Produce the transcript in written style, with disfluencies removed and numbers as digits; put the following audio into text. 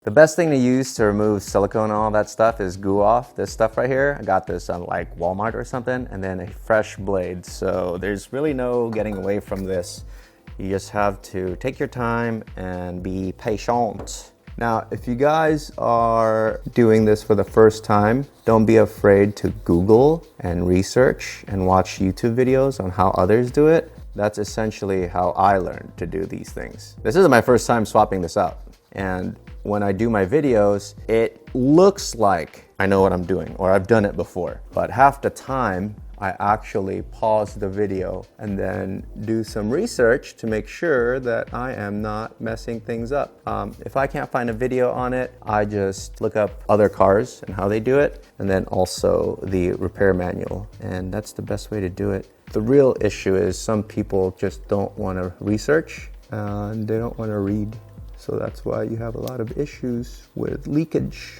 The best thing to use to remove silicone and all that stuff is Goo Off. This stuff right here, I got this on like Walmart or something, and then a fresh blade. So there's really no getting away from this. You just have to take your time and be patient. Now, if you guys are doing this for the first time, don't be afraid to Google and research and watch YouTube videos on how others do it. That's essentially how I learned to do these things. This isn't my first time swapping this out. And when I do my videos, it looks like I know what I'm doing or I've done it before. But half the time, I actually pause the video and then do some research to make sure that I am not messing things up. If I can't find a video on it, I just look up other cars and how they do it, and then also the repair manual. And that's the best way to do it. The real issue is some people just don't want to research and they don't want to read. So that's why you have a lot of issues with leakage.